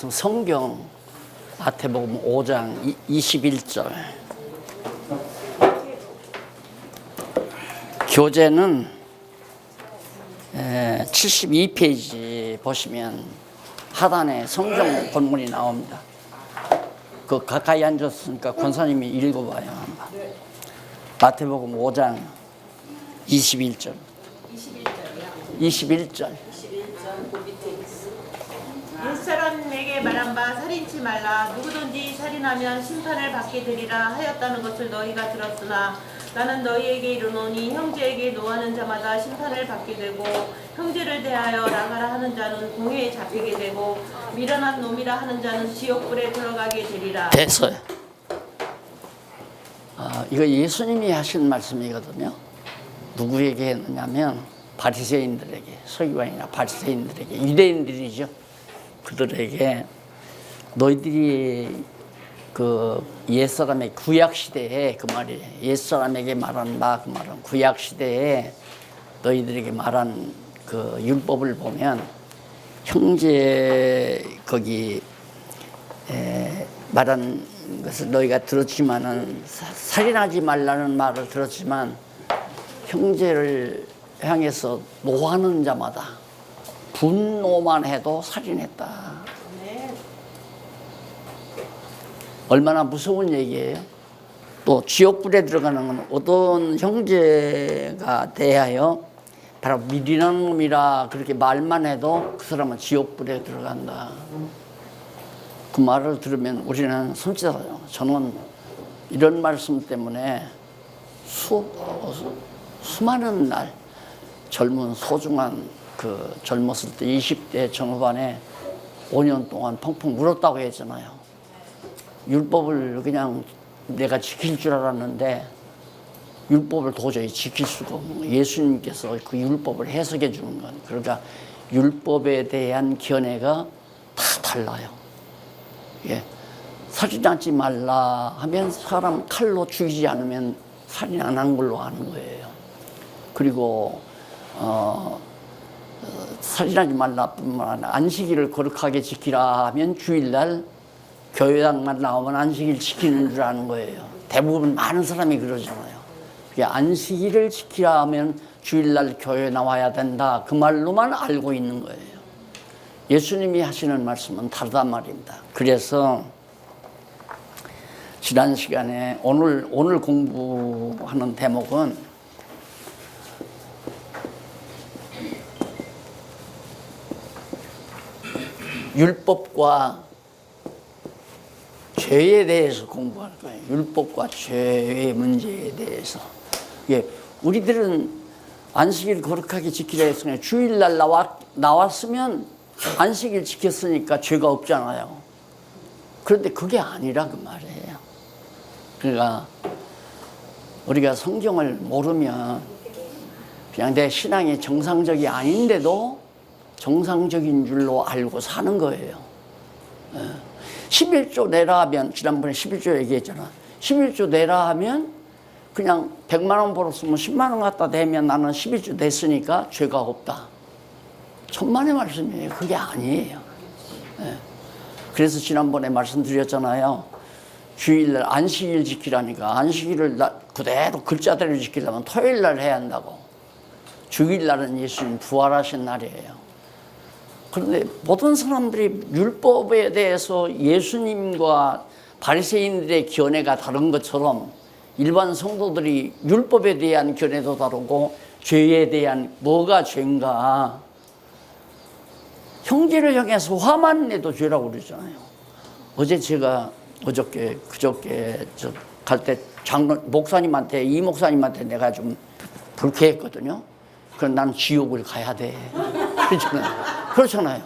말씀 성경 마태복음 5장 21절. 교재는 72페이지 보시면 하단에 성경 본문이 나옵니다. 그 가까이 앉았으니까 권사님이 읽어봐요. 한번. 마태복음 5장 21절. 21절. 옛사람에게 말한 바 살인치 말라. 누구든지 살인하면 심판을 받게 되리라 하였다는 것을 너희가 들었으나 나는 너희에게 이르노니 형제에게 노하는 자마다 심판을 받게 되고 형제를 대하여 나가라 하는 자는 공회에 잡히게 되고 미련한 놈이라 하는 자는 지옥불에 들어가게 되리라. 됐어요. 이거 예수님이 하신 말씀이거든요. 누구에게 했느냐면 바리새인들에게, 서기관이나 바리새인들에게, 유대인들이죠. 그들에게 너희들이 그 옛사람의 구약시대에, 그 말이에요. 옛사람에게 말한 바, 그 말은 구약시대에 너희들에게 말한 그 율법을 보면 형제 거기 말한 것을 너희가 들었지만은 살인하지 말라는 말을 들었지만 형제를 향해서 노하는 자마다 분노만 해도 살인했다. 얼마나 무서운 얘기예요. 또 지옥불에 들어가는 건 어떤 형제가 대하여 바로 미련한 놈이라 그렇게 말만 해도 그 사람은 지옥불에 들어간다. 그 말을 들으면 우리는 손짓하죠. 저는 이런 말씀 때문에 수많은 날 젊은 소중한 그 젊었을 때 20대 전후반에 5년 동안 펑펑 울었다고 했잖아요. 율법을 그냥 내가 지킬 줄 알았는데 율법을 도저히 지킬 수가 없는 거예요. 예수님께서 그 율법을 해석해 주는 건. 그러니까 율법에 대한 견해가 다 달라요. 예. 살인하지 말라 하면 사람 칼로 죽이지 않으면 살인 안 한 걸로 아는 거예요. 그리고 살인하지 말라뿐만 아니라 안식일을 거룩하게 지키라 하면 주일날 교회당만 나오면 안식일 지키는 줄 아는 거예요. 대부분 많은 사람이 그러잖아요. 안식일을 지키라 하면 주일날 교회 나와야 된다. 그 말로만 알고 있는 거예요. 예수님이 하시는 말씀은 다르단 말입니다. 그래서 지난 시간에 오늘 공부하는 대목은 율법과 죄에 대해서 공부할 거예요. 율법과 죄의 문제에 대해서. 예, 우리들은 안식일 거룩하게 지키려 했으니 주일날 나왔으면 안식일 지켰으니까 죄가 없잖아요. 그런데 그게 아니라 그 말이에요. 그러니까 우리가 성경을 모르면 그냥 내 신앙이 정상적이 아닌데도 정상적인 줄로 알고 사는 거예요. 11조 내라 하면, 지난번에 11조 얘기했잖아. 11조 내라 하면 그냥 100만 원 벌었으면 10만 원 갖다 대면 나는 11조 냈으니까 죄가 없다. 천만의 말씀이에요. 그게 아니에요. 그래서 지난번에 말씀드렸잖아요. 주일날 안식일 지키라니까 안식일을 그대로 글자대로 지키려면 토요일날 해야 한다고. 주일날은 예수님 부활하신 날이에요. 그런데 모든 사람들이 율법에 대해서 예수님과 바리새인들의 견해가 다른 것처럼 일반 성도들이 율법에 대한 견해도 다르고 죄에 대한 뭐가 죄인가. 형제를 향해서 화만 내도 죄라고 그러잖아요. 어제 제가 그저께 갈 때 목사님한테, 이 목사님한테 내가 좀 불쾌했거든요. 그럼 난 지옥을 가야 돼. 그렇잖아요.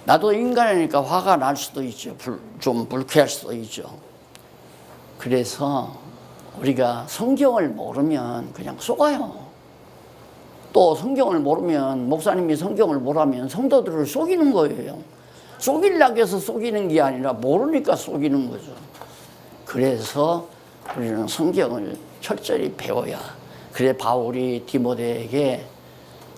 나도 인간이니까 화가 날 수도 있죠. 좀 불쾌할 수도 있죠. 그래서 우리가 성경을 모르면 그냥 속아요. 또 성경을 모르면, 목사님이 성경을 모르면 성도들을 속이는 거예요. 속이려고 해서 속이는 게 아니라 모르니까 속이는 거죠. 그래서 우리는 성경을 철저히 배워야. 그래 바울이 디모데에게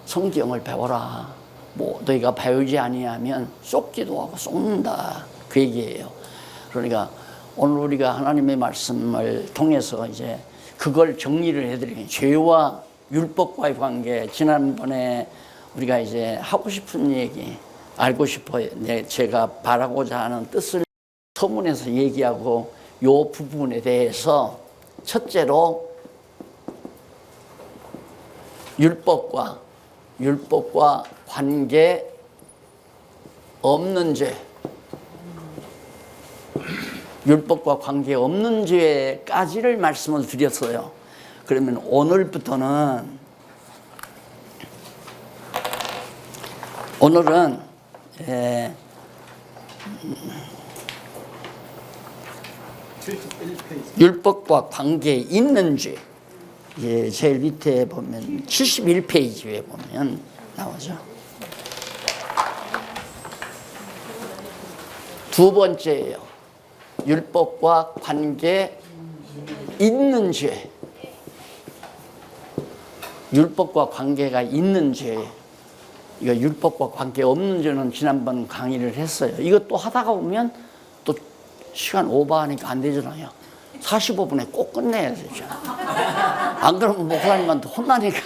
성경을 배워라. 뭐 너희가 배우지 아니하면 쏟기도 하고 쏟는다 그 얘기예요. 그러니까 오늘 우리가 하나님의 말씀을 통해서 이제 그걸 정리를 해드리는 죄와 율법과의 관계. 지난번에 우리가 이제 하고 싶은 얘기, 알고 싶어요. 제가 바라고자 하는 뜻을 서문에서 얘기하고 요 부분에 대해서 첫째로 율법과 관계 없는 죄, 율법과 관계 없는 죄까지를 말씀을 드렸어요. 그러면 오늘은 율법과 관계 있는 죄, 예, 제일 밑에 보면 71페이지에 보면 나오죠. 두 번째예요. 율법과 관계 있는 죄. 율법과 관계가 있는 죄. 이거 율법과 관계 없는 죄는 지난번 강의를 했어요. 이것도 하다가 보면 또 시간 오버하니까 안 되잖아요. 45분에 꼭 끝내야 되죠. 안 그러면 목사님한테 혼나니까.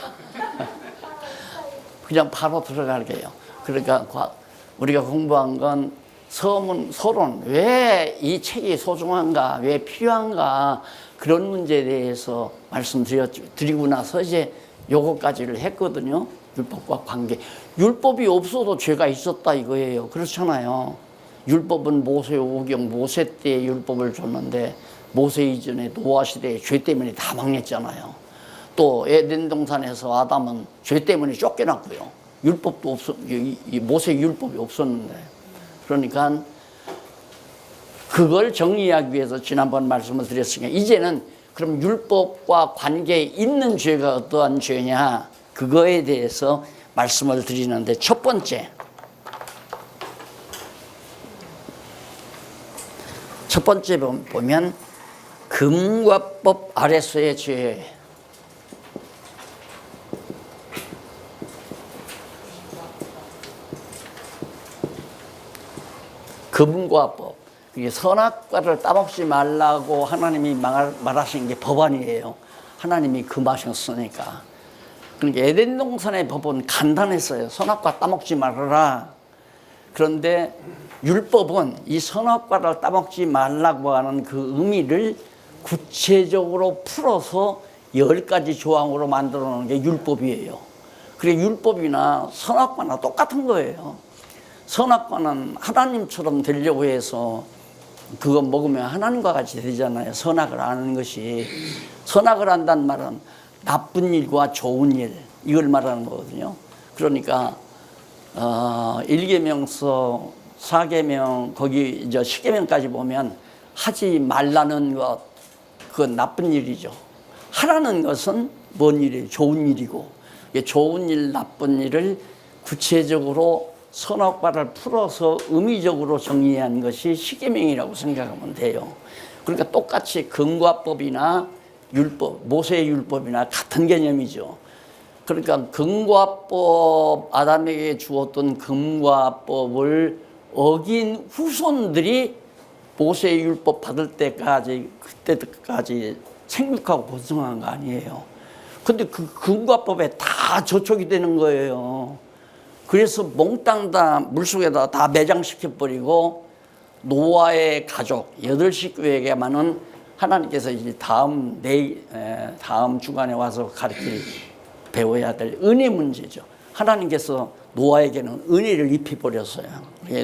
그냥 바로 들어갈게요. 그러니까 우리가 공부한 건 서론, 왜 이 책이 소중한가, 왜 필요한가, 그런 문제에 대해서 말씀드리고 나서 이제 요거까지를 했거든요. 율법과 관계. 율법이 없어도 죄가 있었다 이거예요. 그렇잖아요. 율법은 모세 오경, 모세 때에 율법을 줬는데 모세 이전에 노아 시대에 죄 때문에 다 망했잖아요. 또 에덴 동산에서 아담은 죄 때문에 쫓겨났고요. 율법도 모세 율법이 없었는데. 그러니까 그걸 정리하기 위해서 지난번 말씀을 드렸으니까 이제는 그럼 율법과 관계 있는 죄가 어떠한 죄냐, 그거에 대해서 말씀을 드리는데, 첫 번째 보면 금과법 아래서의 죄. 금과법. 이게 선악과를 따먹지 말라고 하나님이 말하신 게 법안이에요. 하나님이 금하셨으니까. 그러니까 에덴 동산의 법은 간단했어요. 선악과 따먹지 말아라. 그런데 율법은 이 선악과를 따먹지 말라고 하는 그 의미를 구체적으로 풀어서 10가지 조항으로 만들어 놓은 게 율법이에요. 그래 율법이나 선악과나 똑같은 거예요. 선악과는 하나님처럼 되려고 해서 그거 먹으면 하나님과 같이 되잖아요. 선악을 아는 것이. 선악을 한다는 말은 나쁜 일과 좋은 일, 이걸 말하는 거거든요. 그러니까 1계명서 4계명 거기 이제 10계명까지 보면 하지 말라는 것, 그건 나쁜 일이죠. 하라는 것은 뭔 일이에요? 좋은 일이고, 좋은 일, 나쁜 일을 구체적으로 선악과를 풀어서 의미적으로 정리한 것이 10계명이라고 생각하면 돼요. 그러니까 똑같이 금과법이나 율법, 모세의 율법이나 같은 개념이죠. 그러니까 금과법, 아담에게 주었던 금과법을 어긴 후손들이 모세의 율법 받을 때까지, 그때까지 생육하고 번성한 거 아니에요. 근데 그 금과법에 다 저촉이 되는 거예요. 그래서 몽땅 다 물속에다 다 매장시켜버리고 노아의 가족 8식구에게만은 하나님께서 이제 다음 주간에 와서 배워야 될 은혜 문제죠. 하나님께서 노아에게는 은혜를 입혀버렸어요.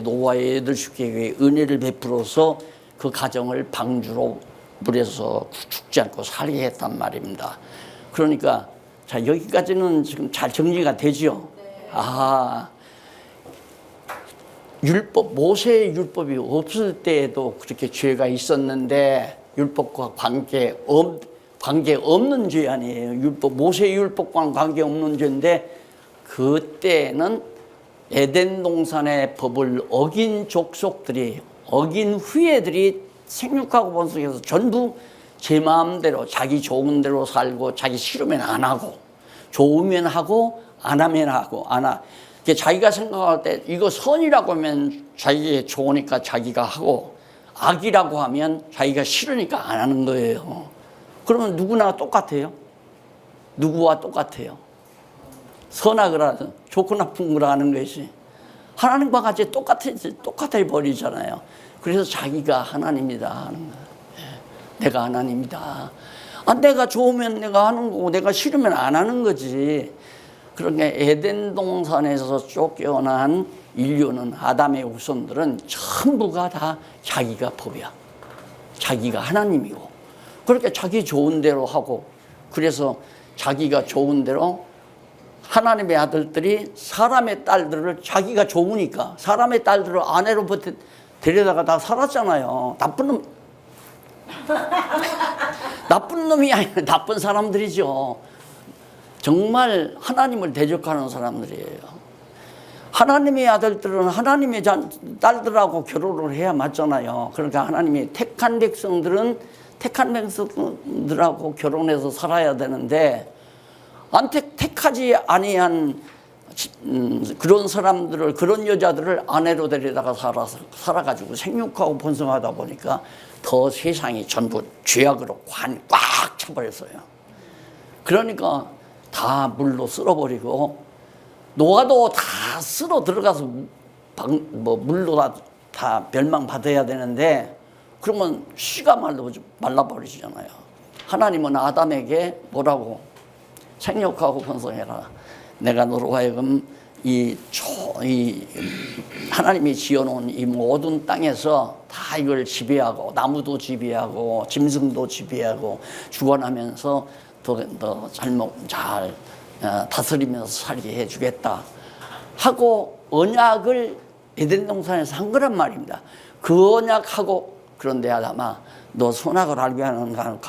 노아의 8식구에게 은혜를 베풀어서 그 가정을 방주로 물에서 죽지 않고 살게 했단 말입니다. 그러니까 자, 여기까지는 지금 잘 정리가 되죠. 율법, 모세의 율법이 없을 때에도 그렇게 죄가 있었는데 율법과 관계 없는 죄 아니에요. 모세의 율법과는 관계 없는 죄인데, 그때는 에덴 동산의 법을 어긴 족속들이, 어긴 후예들이 생육하고 번성해서 전부 제 마음대로 자기 좋은 대로 살고, 자기 싫으면 안 하고, 좋으면 하고 안 하면 하고, 자기가 생각할 때 이거 선이라고 하면 자기가 좋으니까 자기가 하고 악이라고 하면 자기가 싫으니까 안 하는 거예요. 그러면 누구나 똑같아요. 누구와 똑같아요. 선악을 하든 좋고 나쁜 걸 하는 것이 하나님과 같이 똑같아 버리잖아요. 그래서 자기가 하나님이다 하는 거예요. 내가 하나님이다. 내가 좋으면 내가 하는 거고 내가 싫으면 안 하는 거지. 그러니까 에덴 동산에서 쫓겨난 인류는 아담의 후손들은 전부가 다 자기가 법이야. 자기가 하나님이고. 그렇게 자기 좋은 대로 하고 그래서 자기가 좋은 대로 하나님의 아들들이 사람의 딸들을 자기가 좋으니까 사람의 딸들을 아내로부터 데려다가 다 살았잖아요. 나쁜 놈. 나쁜 놈이 아니라 나쁜 사람들이죠. 정말 하나님을 대적하는 사람들이에요. 하나님의 아들들은 하나님의 딸들하고 결혼을 해야 맞잖아요. 그러니까 하나님이 택한 백성들은 택한 백성들하고 결혼해서 살아야 되는데 안 택하지 아니한 그런 사람들을 그런 여자들을 아내로 데려다가 살아가지고 생육하고 번성하다 보니까 더 세상이 전부 죄악으로 꽉 차버렸어요. 그러니까 다 물로 쓸어버리고 노아도 다 쓸어 들어가서 물로 다 멸망받아야 되는데 그러면 씨가 말라버리잖아요. 하나님은 아담에게 뭐라고? 생육하고 번성해라. 내가 너로 하여금 이 하나님이 지어놓은 이 모든 땅에서 다 이걸 지배하고 나무도 지배하고 짐승도 지배하고 주관하면서 더 잘 다스리면서 살게 해주겠다 하고 언약을 에덴 동산에서 한 거란 말입니다. 그 언약하고 그런데 아담아 너 선악을 알게 하는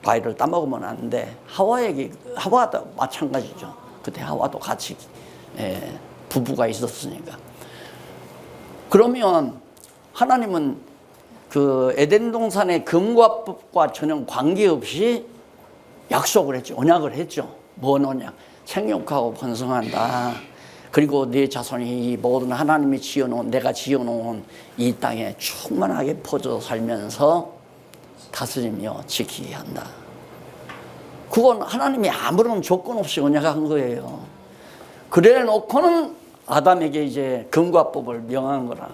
과일을 따먹으면 안 돼. 하와도 마찬가지죠. 그때 하와도 같이 부부가 있었으니까. 그러면 하나님은 그 에덴 동산의 금과 법과 전혀 관계없이 약속을 했죠. 언약을 했죠. 뭔 언약? 생육하고 번성한다. 그리고 네 자손이 이 모든 하나님이 내가 지어놓은 이 땅에 충만하게 퍼져 살면서 다스리며 지키게 한다. 그건 하나님이 아무런 조건 없이 언약한 거예요. 그래 놓고는 아담에게 이제 금과 법을 명한 거라.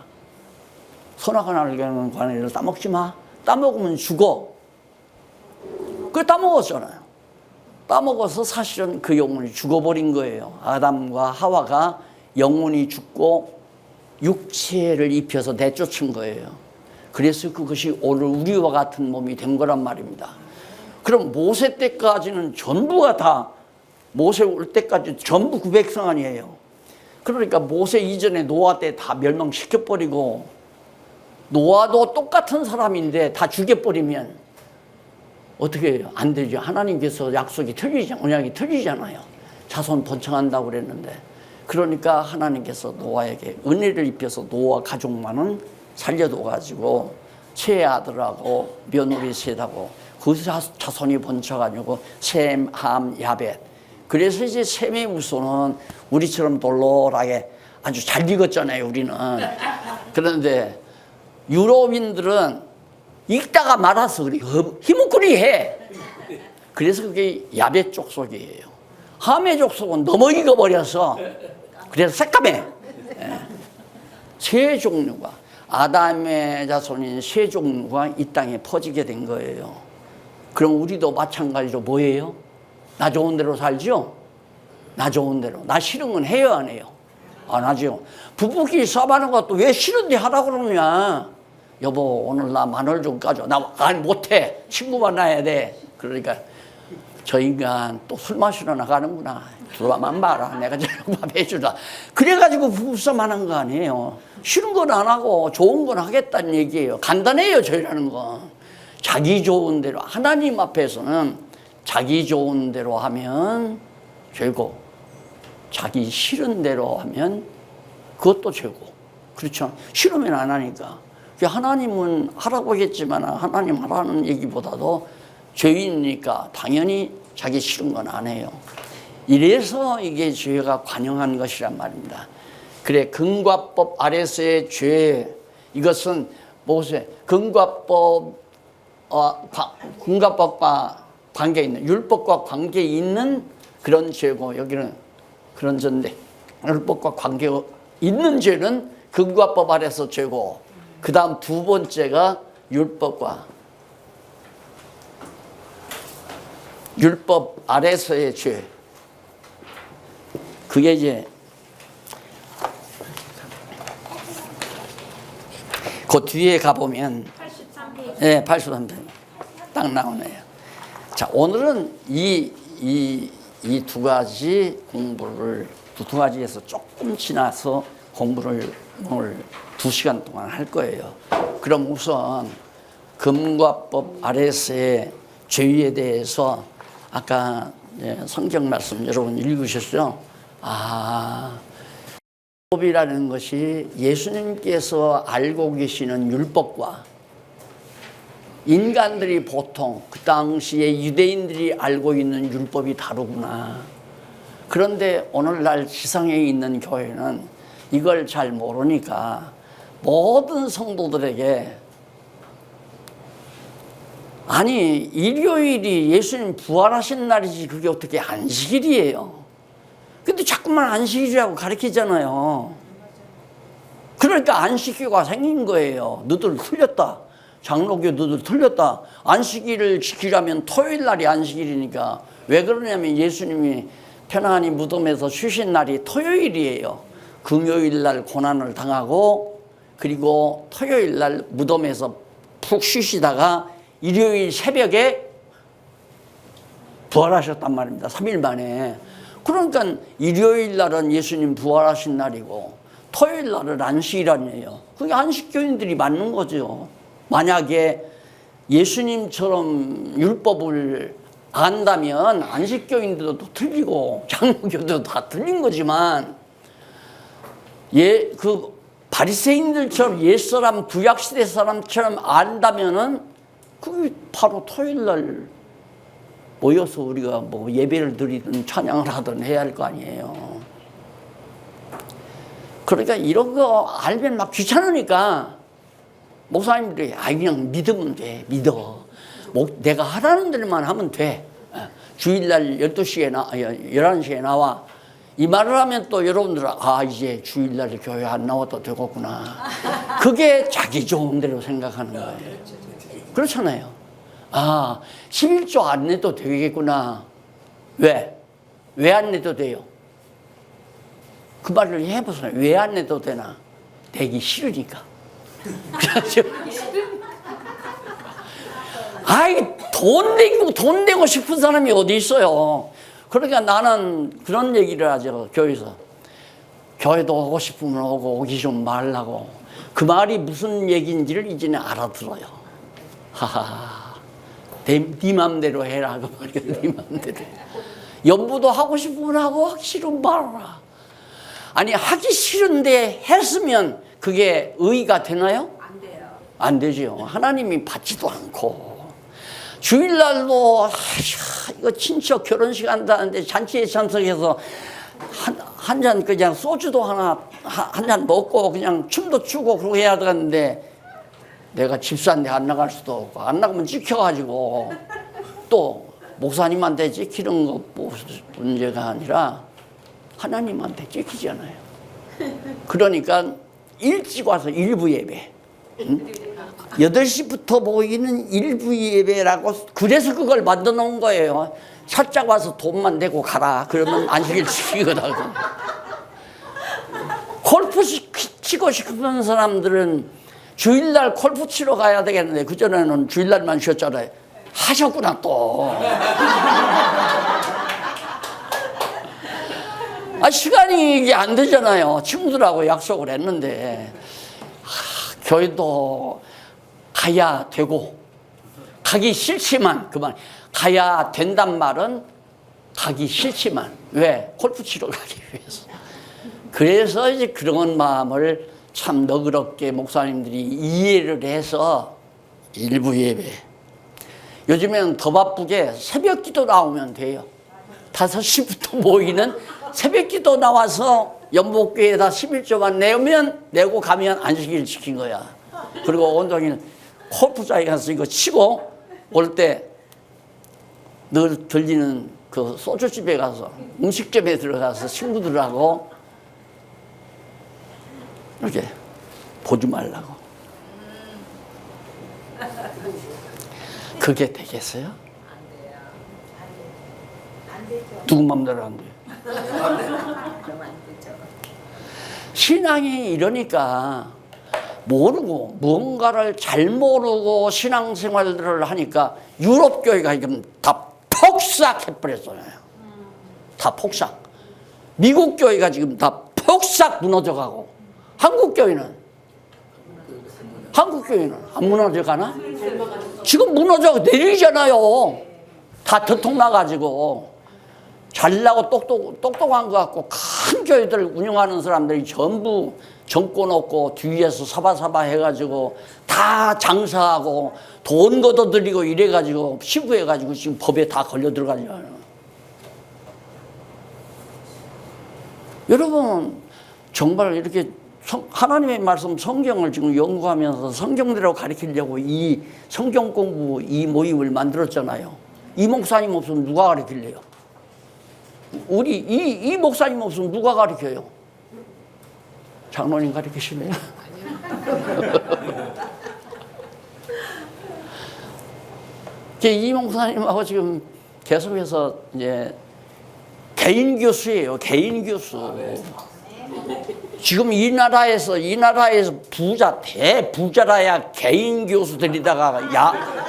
선악을 알게 하는 과일을 따먹지 마. 따먹으면 죽어. 그걸 따먹었잖아요. 따먹어서 사실은 그 영혼이 죽어버린 거예요. 아담과 하와가 영혼이 죽고 육체를 입혀서 내쫓은 거예요. 그래서 그것이 오늘 우리와 같은 몸이 된 거란 말입니다. 그럼 모세 때까지는 전부가 다 모세 올 때까지 전부 그 백성 아니에요. 그러니까 모세 이전에 노아 때 다 멸망시켜버리고 노아도 똑같은 사람인데 다 죽여버리면 어떻게 해요? 안 되죠. 하나님께서 약속이 언약이 틀리잖아요. 자손 번창한다고 그랬는데 그러니까 하나님께서 노아에게 은혜를 입혀서 노아 가족만은 살려둬가지고 세 아들하고 며느리 셋하고 그 자손이 번쳐가지고 셈, 함, 야벳. 그래서 이제 셈의 후손은 우리처럼 돌돌하게 아주 잘 익었잖아요, 우리는. 그런데 유럽인들은 읽다가 말아서 그래. 희뭇거리 해. 그래서 그게 야벳 족속이에요. 함의 족속은 너무 익어버려서 그래서 새까매. 세 종류가 아담의 자손인 세 종류가 이 땅에 퍼지게 된 거예요. 그럼 우리도 마찬가지로 뭐예요? 나 좋은 대로 살죠? 나 좋은 대로. 나 싫은 건 해요, 안 해요? 안 하죠. 부부끼리 싸우는 것도 왜 싫은데 하라고 그러냐? 여보, 오늘 나 마늘 좀 까줘. 나 아니 못해. 친구 만나야 돼. 그러니까 저 인간 또 술 마시러 나가는구나. 들어만 봐라. 내가 저녁밥 해주라. 그래가지고 부부싸움 하는 거 아니에요. 싫은 건 안 하고 좋은 건 하겠다는 얘기예요. 간단해요, 저희라는 건. 자기 좋은 대로. 하나님 앞에서는 자기 좋은 대로 하면 죄고 자기 싫은 대로 하면 그것도 죄고. 그렇죠. 싫으면 안 하니까. 하나님은 하라고 했지만 하나님 하라는 얘기보다도 죄인이니까 당연히 자기 싫은 건 안 해요. 이래서 이게 죄가 관영한 것이란 말입니다. 그래, 금과법 아래서의 죄, 이것은 무엇에 금과법과 관계 있는, 율법과 관계 있는 그런 죄고, 여기는 그런 죄인데, 율법과 관계 있는 죄는 금과법 아래서 죄고, 그 다음 두 번째가 율법 아래서의 죄. 그게 이제 그 뒤에 가보면 83페이지. 네, 83편 딱 나오네요. 자, 오늘은 이 두 가지 공부를 두 가지에서 조금 지나서 공부를 오늘 2시간 동안 할 거예요. 그럼 우선 금과법 아래서의 죄에 대해서 아까 성경 말씀 여러분 읽으셨죠? 율법이라는 것이 예수님께서 알고 계시는 율법과 인간들이 보통 그 당시에 유대인들이 알고 있는 율법이 다르구나. 그런데 오늘날 지상에 있는 교회는 이걸 잘 모르니까 모든 성도들에게 아니 일요일이 예수님 부활하신 날이지 그게 어떻게 안식일이에요. 근데 자꾸만 안식일이라고 가르치잖아요. 그러니까 안식일가 생긴 거예요. 너들 틀렸다. 장로교 너들 틀렸다. 안식일을 지키려면 토요일 날이 안식일이니까. 왜 그러냐면 예수님이 편안히 무덤에서 쉬신 날이 토요일이에요. 금요일 날 고난을 당하고 그리고 토요일 날 무덤에서 푹 쉬시다가 일요일 새벽에 부활하셨단 말입니다. 3일 만에. 그러니까 일요일 날은 예수님 부활하신 날이고 토요일 날은 안식일이에요. 그게 안식교인들이 맞는 거죠. 만약에 예수님처럼 율법을 안다면 안식교인들도 틀리고 장로교도 다 틀린 거지만 그 바리새인들처럼 옛사람 구약시대 사람처럼 안다면은 그게 바로 토요일 날 모여서 우리가 뭐 예배를 드리든 찬양을 하든 해야 할 거 아니에요. 그러니까 이런 거 알면 막 귀찮으니까 목사님들이 그냥 믿으면 돼. 믿어. 내가 하라는 대로만 하면 돼. 주일날 12시에 11시에 나와. 이 말을 하면 또 여러분들은 이제 주일날 교회 안 나와도 되겠구나. 그게 자기 좋은 대로 생각하는 거예요. 그렇잖아요. 11조 안 내도 되겠구나. 왜? 왜 안 내도 돼요? 그 말을 해보세요. 왜 안 내도 되나? 되기 싫으니까. 그래서 돈 내고 싶은 사람이 어디 있어요. 그러니까 나는 그런 얘기를 하죠. 교회에서. 교회도 오고 싶으면 오고 오기 좀 말라고. 그 말이 무슨 얘기인지를 이제는 알아들어요. 하하. 네 맘대로 해라. 그 말이야. 네 맘대로. 연부도 하고 싶으면 하고 하기 싫으면 말아라. 아니 하기 싫은데 했으면 그게 의의가 되나요? 안 돼요. 안 되죠. 하나님이 받지도 않고. 주일날도 이거 친척 결혼식 한다는데 잔치에 참석해서 한 잔 그냥 소주도 한 잔 먹고 그냥 춤도 추고 그러고 해야 되는데 내가 집사인데 안 나갈 수도 없고 안 나가면 찍혀가지고 또 목사님한테 찍히는 것 문제가 아니라 하나님한테 찍히잖아요. 그러니까 일찍 와서 일부 예배. 8시부터 모이는 일부 예배라고 그래서 그걸 만들어 놓은 거예요. 살짝 와서 돈만 내고 가라. 그러면 안식일 지키거든. 골프 치고 싶은 사람들은 주일날 골프 치러 가야 되겠는데 그전에는 주일날만 쉬었잖아요. 하셨구나 또. 시간이 이게 안 되잖아요. 친구들하고 약속을 했는데 교회도 가야 되고 가기 싫지만 그만 가야 된단 말은 가기 싫지만 왜? 골프 치러 가기 위해서. 그래서 이제 그런 마음을 참 너그럽게 목사님들이 이해를 해서 일부 예배. 요즘에는 더 바쁘게 새벽 기도 나오면 돼요. 5시부터 모이는 새벽기도 나와서 연복교회에다 11조만 내고 가면 안식일 지킨 거야. 그리고 온종일 골프장에 가서 이거 치고 올 때 늘 들리는 그 소주집에 가서 음식점에 들어가서 친구들하고 이렇게 보지 말라고. 그게 되겠어요? 누구 맘대로 안 돼요. 신앙이 이러니까 모르고 무언가를 잘 모르고 신앙생활들을 하니까 유럽 교회가 지금 다 폭삭해버렸잖아요. 다 폭삭. 미국 교회가 지금 다 폭삭 무너져가고 한국 교회는 안 무너져가나? 지금 무너져 내리잖아요. 다 들통나가지고 잘나고 똑똑한 것 같고 큰 교회들 운영하는 사람들이 전부 정권 없고 뒤에서 사바사바 해가지고 다 장사하고 돈 걷어들이고 이래가지고 피부해가지고 지금 법에 다 걸려 들어가잖아요. 여러분 정말 이렇게 하나님의 말씀 성경을 지금 연구하면서 성경대로 가르치려고 이 성경 공부 이 모임을 만들었잖아요. 이 목사님 없으면 누가 가르칠래요? 우리 이 목사님 없으면 누가 가르쳐요? 장로님 가르치실래요? 이 목사님하고 지금 계속해서 이제 개인 교수예요. 개인 교수. 지금 이 나라에서 대부자라야 개인 교수들이다가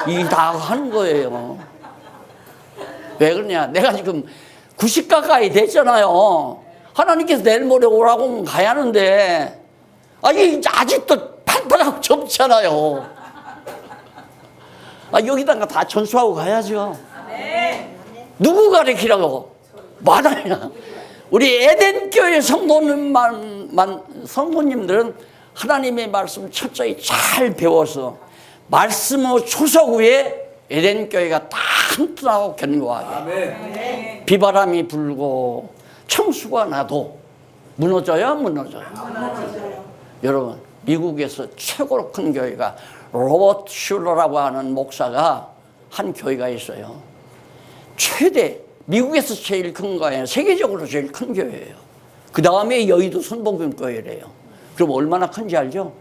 이 다 하는 거예요. 왜 그러냐? 내가 지금 90 가까이 됐잖아요. 하나님께서 내일 모레 오라고 하면 가야 하는데 아직도 발바닥 접잖아요. 여기다가 다 전수하고 가야죠. 누구 가르치라고? 말하냐? 우리 에덴교회 성도님들은 하나님의 말씀 철저히 잘 배워서 말씀의 초석 위에 에덴교회가 튼튼하고 견고하게 비바람이 불고 청수가 나도 무너져요? 무너져요? 여러분 미국에서 최고로 큰 교회가 로버트 슐러라고 하는 목사가 한 교회가 있어요. 미국에서 제일 큰 거예요. 세계적으로 제일 큰 교회예요. 그 다음에 여의도 선복음 교회래요. 그럼 얼마나 큰지 알죠?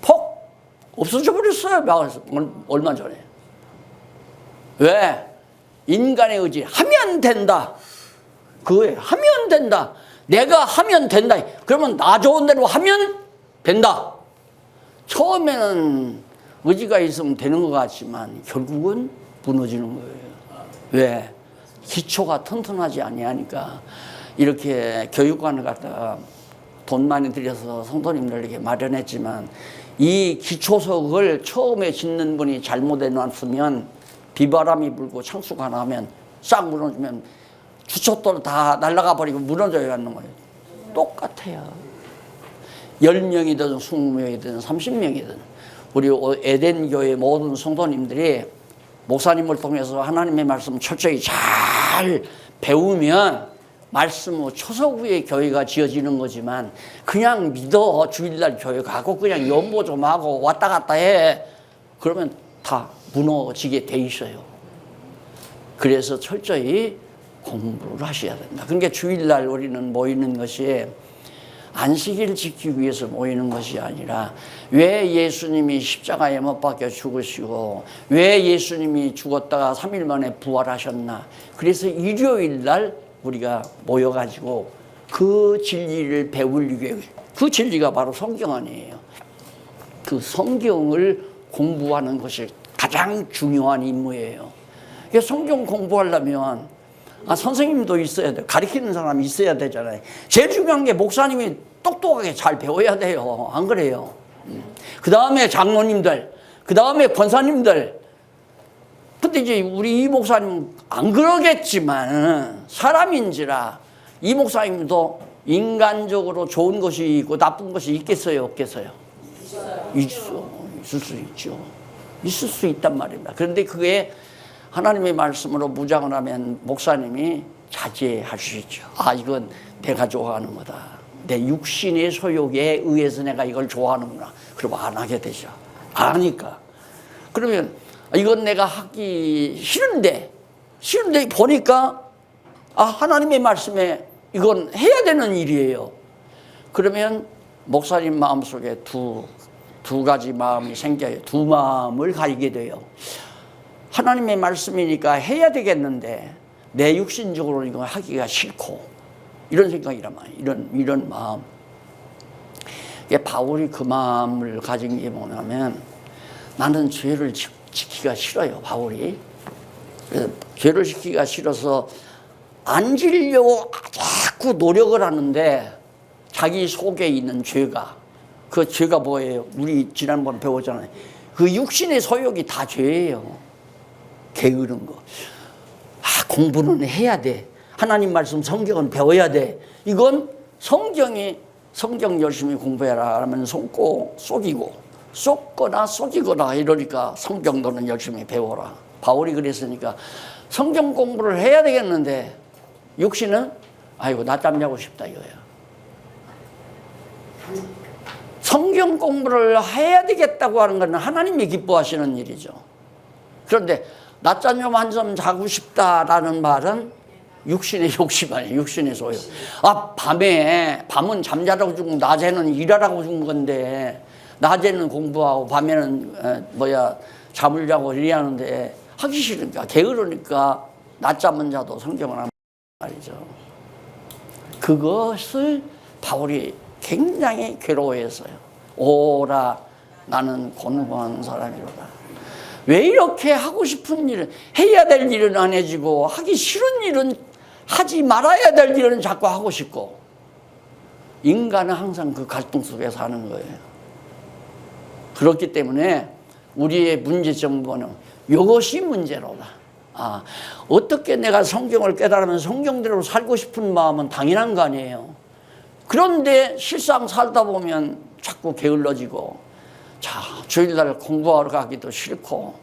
폭 없어져 버렸어요. 얼마 전에. 왜? 인간의 의지 하면 된다. 그거예요. 하면 된다. 내가 하면 된다. 그러면 나 좋은 대로 하면 된다. 처음에는 의지가 있으면 되는 것 같지만 결국은 무너지는 거예요. 왜? 기초가 튼튼하지 아니하니까. 이렇게 교육관을 갖다가 돈 많이 들여서 성도님들에게 마련했지만 이 기초석을 처음에 짓는 분이 잘못해 놨으면 비바람이 불고 창수가 나면 싹 무너지면 주춧돌 다 날아가 버리고 무너져야 하는 거예요. 똑같아요. 10명이든 20명이든 30명이든 우리 에덴교회 모든 성도님들이 목사님을 통해서 하나님의 말씀 철저히 잘 배우면 말씀 초석 위에 교회가 지어지는 거지만 그냥 믿어 주일날 교회 가고 그냥 연보 좀 하고 왔다 갔다 해 그러면 다 무너지게 돼 있어요. 그래서 철저히 공부를 하셔야 된다. 그러니까 주일날 우리는 모이는 것이 안식일 지키기 위해서 모이는 것이 아니라 왜 예수님이 십자가에 못 박혀 죽으시고 왜 예수님이 죽었다가 3일 만에 부활하셨나. 그래서 일요일날 우리가 모여가지고 그 진리를 배우기 위해 그 진리가 바로 성경 아니에요. 그 성경을 공부하는 것이 가장 중요한 임무예요. 성경 공부하려면 선생님도 있어야 돼요. 가르치는 사람이 있어야 되잖아요. 제일 중요한 게 목사님이 똑똑하게 잘 배워야 돼요. 안 그래요? 그 다음에 장로님들, 그 다음에 권사님들. 근데 이제 우리 이 목사님은 안 그러겠지만 사람인지라 이 목사님도 인간적으로 좋은 것이 있고 나쁜 것이 있겠어요? 없겠어요? 있을 수 있죠. 있을 수 있단 말입니다. 그런데 그게 하나님의 말씀으로 무장을 하면 목사님이 자제할 수 있죠. 아, 이건 내가 좋아하는 거다. 내 육신의 소욕에 의해서 내가 이걸 좋아하는구나. 그러면 안 하게 되죠. 아니까. 그러면 이건 내가 하기 싫은데 보니까 아, 하나님의 말씀에 이건 해야 되는 일이에요. 그러면 목사님 마음속에 두 가지 마음이 생겨요. 두 마음을 가지게 돼요. 하나님의 말씀이니까 해야 되겠는데 내 육신적으로 이거 하기가 싫고 이런 생각이란 말이에요. 이런 마음. 바울이 그 마음을 가진 게 뭐냐면 나는 죄를 지키기가 싫어요. 바울이. 그래서 죄를 지키기가 싫어서 안 지려고 자꾸 노력을 하는데 자기 속에 있는 죄가, 그 죄가 뭐예요? 우리 지난번 배웠잖아요. 그 육신의 소욕이 다 죄예요. 게으른 거. 아, 공부는 해야 돼. 하나님 말씀 성경은 배워야 돼. 이건 성경 열심히 공부해라 하면 쏟거나 속이거나 이러니까 성경 너는 열심히 배워라. 바울이 그랬으니까 성경 공부를 해야 되겠는데 육신은 아이고 낮잠 자고 싶다 이거예요. 성경 공부를 해야 되겠다고 하는 것은 하나님이 기뻐하시는 일이죠. 그런데 낮잠 좀 한숨 자고 싶다라는 말은 육신의 욕심 아니에요. 육신의 소욕. 아, 밤은 잠자라고 죽고 낮에는 일하라고 죽은 건데 낮에는 공부하고 밤에는 잠을 자고 이래하는데 하기 싫으니까 게으르니까 낮잠은 자도 성경을 안 말이죠. 그것을 바울이 굉장히 괴로워했어요. 오라 나는 곤고한 사람이로다. 왜 이렇게 하고 싶은 일은 해야 될 일은 안 해지고 하기 싫은 일은 하지 말아야 될 일은 자꾸 하고 싶고 인간은 항상 그 갈등 속에 사는 거예요. 그렇기 때문에 우리의 문제점은 이것이 문제로다. 아, 어떻게 내가 성경을 깨달으면 성경대로 살고 싶은 마음은 당연한 거 아니에요. 그런데 실상 살다 보면 자꾸 게을러지고 자, 주일날 공부하러 가기도 싫고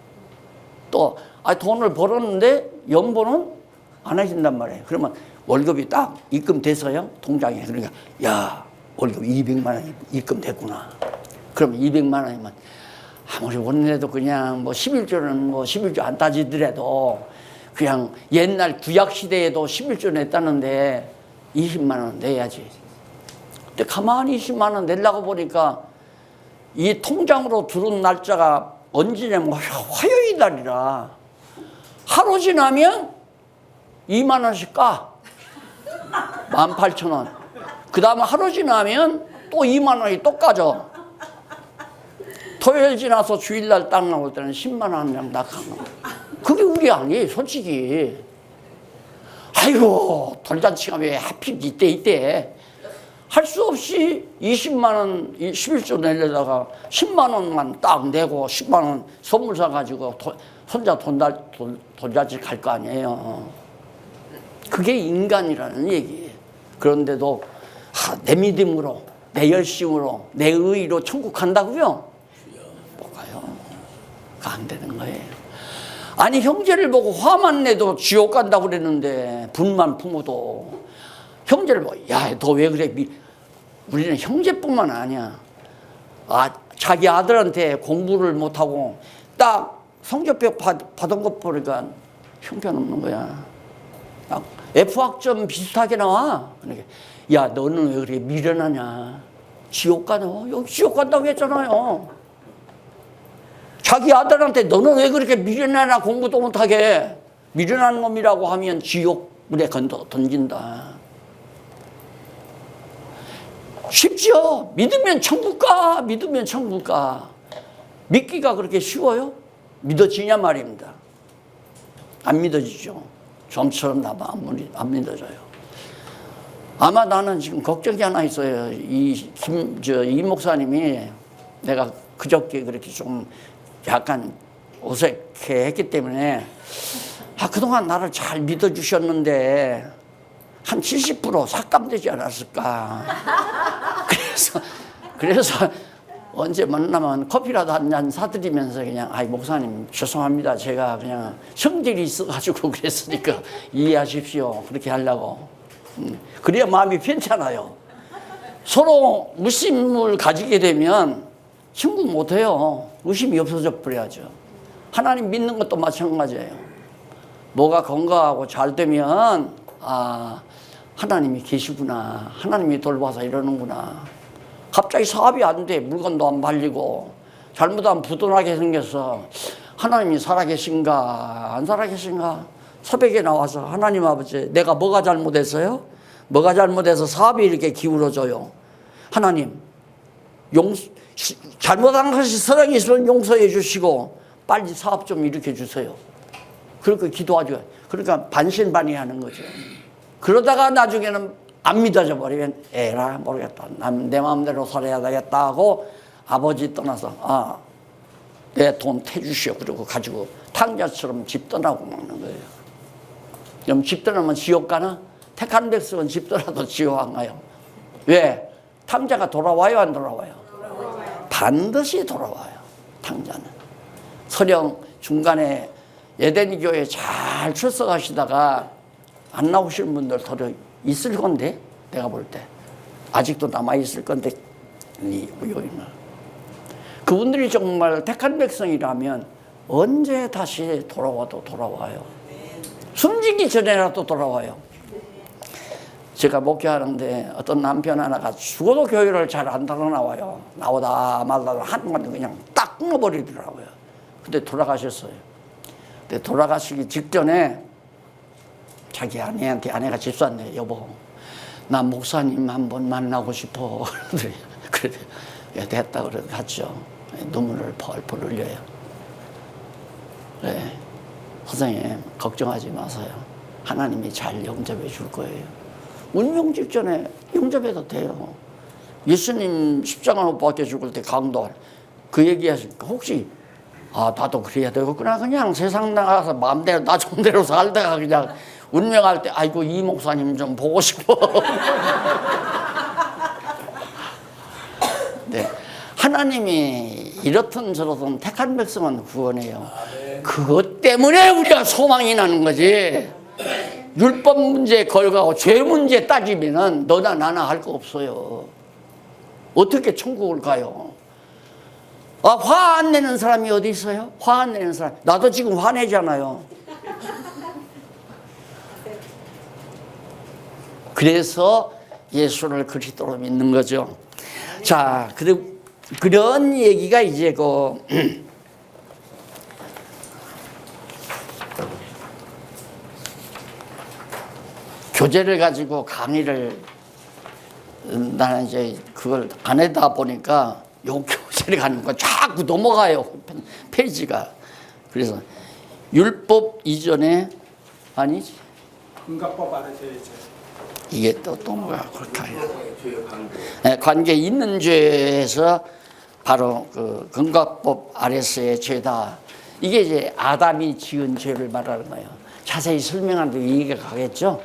또 돈을 벌었는데 연봉은 안 해준단 말이에요. 그러면 월급이 딱 입금돼서요 통장에. 그러니까 야 월급 200만 원 입금됐구나. 그럼 200만 원이면 아무리 원래도 그냥 11조는 11조 안 따지더라도 그냥 옛날 구약시대에도 11조 냈다는데 20만 원 내야지. 근데 가만히 20만 원 내려고 보니까 이 통장으로 들어온 날짜가 언제냐면 화요일 날이라 하루 지나면 2만 원씩 까. 18,000원. 그 다음에 하루 지나면 또 2만 원이 또 까져. 토요일 지나서 주일날 딱 나올 때는 10만 원이랑 낙하는 거. 그게 우리 아니에요, 솔직히. 아이고, 돌잔치가 왜 하필 이때. 할 수 없이 20만 원, 11조 내려다가 10만 원만 딱 내고 10만 원 선물 사가지고 혼자 돌잔치 갈 거 아니에요. 그게 인간이라는 얘기예요. 그런데도 내 믿음으로, 내 열심으로, 내 의의로 천국 간다고요? 못 가요. 안 되는 거예요. 아니 형제를 보고 화만 내도 지옥 간다고 그랬는데 분만 품어도 형제를 보고 야, 너 왜 그래? 우리는 형제뿐만 아니야. 자기 아들한테 공부를 못하고 딱 성적표 받은 것 보니까 형편없는 거야. 딱 F학점 비슷하게 나와. 그러니까 야, 너는 왜 그렇게 미련하냐? 지옥 가냐? 여기 지옥 간다고 했잖아요. 자기 아들한테 너는 왜 그렇게 미련하냐? 공부도 못하게. 미련한 놈이라고 하면 지옥물에 던진다. 쉽죠? 믿으면 천국 가. 믿으면 천국 가. 믿기가 그렇게 쉬워요? 믿어지냐 말입니다. 안 믿어지죠. 좀처럼 나면 안 믿어져요. 아마 나는 지금 걱정이 하나 있어요. 이 목사님이 내가 그저께 그렇게 좀 약간 어색해 했기 때문에 그동안 나를 잘 믿어주셨는데 한 70% 삭감되지 않았을까. 그래서 언제 만나면 커피라도 한 잔 사드리면서 그냥 아이 목사님 죄송합니다. 제가 그냥 성질이 있어가지고 그랬으니까 이해하십시오. 그렇게 하려고. 그래야 마음이 편찮아요. 서로 의심을 가지게 되면 친구 못해요. 의심이 없어져 버려야죠. 하나님 믿는 것도 마찬가지예요. 뭐가 건강하고 잘 되면 아 하나님이 계시구나. 하나님이 돌봐서 이러는구나. 갑자기 사업이 안 돼. 물건도 안 팔리고 잘못하면 부도나게 생겼어. 하나님이 살아계신가 안 살아계신가. 새벽에 나와서 하나님 아버지 내가 뭐가 잘못했어요? 뭐가 잘못해서 사업이 이렇게 기울어져요? 하나님 잘못한 것이 사랑이 있으면 용서해 주시고 빨리 사업 좀 일으켜 주세요. 그렇게 기도하죠. 그러니까 반신반의하는 거죠. 그러다가 나중에는 안 믿어져 버리면 에라 모르겠다. 난 내 마음대로 살아야 되겠다 하고 아버지 떠나서 내 돈 태주시오. 그러고 가지고 탕자처럼 집 떠나고 먹는 거예요. 그럼 집 떠나면 지옥 가나? 택한 백성은 집 떠나도 지옥 안 가요. 왜? 탕자가 돌아와요 안 돌아와요? 반드시 돌아와요. 탕자는. 설령 중간에 예대니 교회에 잘 출석하시다가 안 나오시는 분들 더 있을 건데 내가 볼 때 아직도 남아있을 건데 그분들이 정말 택한 백성이라면 언제 다시 돌아와도 돌아와요. 숨지기 전에라도 돌아와요. 제가 목회하는데 어떤 남편 하나가 죽어도 교회를 잘 안 달아 나와요. 나오다 말다 한동안 그냥 딱 끊어버리더라고요. 근데 돌아가셨어요. 근데 돌아가시기 직전에 자기 아내한테 아내가 집사인데 여보 나 목사님 한번 만나고 싶어. 그래 됐다 그래 갔죠. 눈물을 펄펄 흘려요. 그래 선생님 걱정하지 마세요. 하나님이 잘 영접해 줄 거예요. 운명 직전에 영접해도 돼요. 예수님 십자가 못 박혀 죽을 때 강도 그 얘기하시니까 혹시 나도 그래야 되겠구나. 그냥 세상 나가서 마음대로 나 좋은 대로 살다가 그냥 운명할 때 아이고 이 목사님 좀 보고 싶어. 네. 하나님이 이렇든 저렇든 택한 백성은 구원해요. 그것 때문에 우리가 소망이 나는 거지. 율법 문제 걸고 죄 문제 따지면은 너나 나나 할 거 없어요. 어떻게 천국을 가요? 화 안 내는 사람이 어디 있어요? 화 안 내는 사람. 나도 지금 화내잖아요. 그래서 예수를 그리스도로 믿는 거죠. 자, 그런 얘기가 이제 교재를 가지고 강의를 나는 이제 그걸 안 하다 보니까 요 교재를 가는 거 자꾸 넘어가요. 페이지가. 그래서 율법 이전에 아니지. 금각법 아래서 이게 또 뭐야 그렇게 네, 관계 있는 죄에서 바로 그 금각법 아래서의 죄다. 이게 이제 아담이 지은 죄를 말하는 거예요. 자세히 설명하는데 이해가 가겠죠.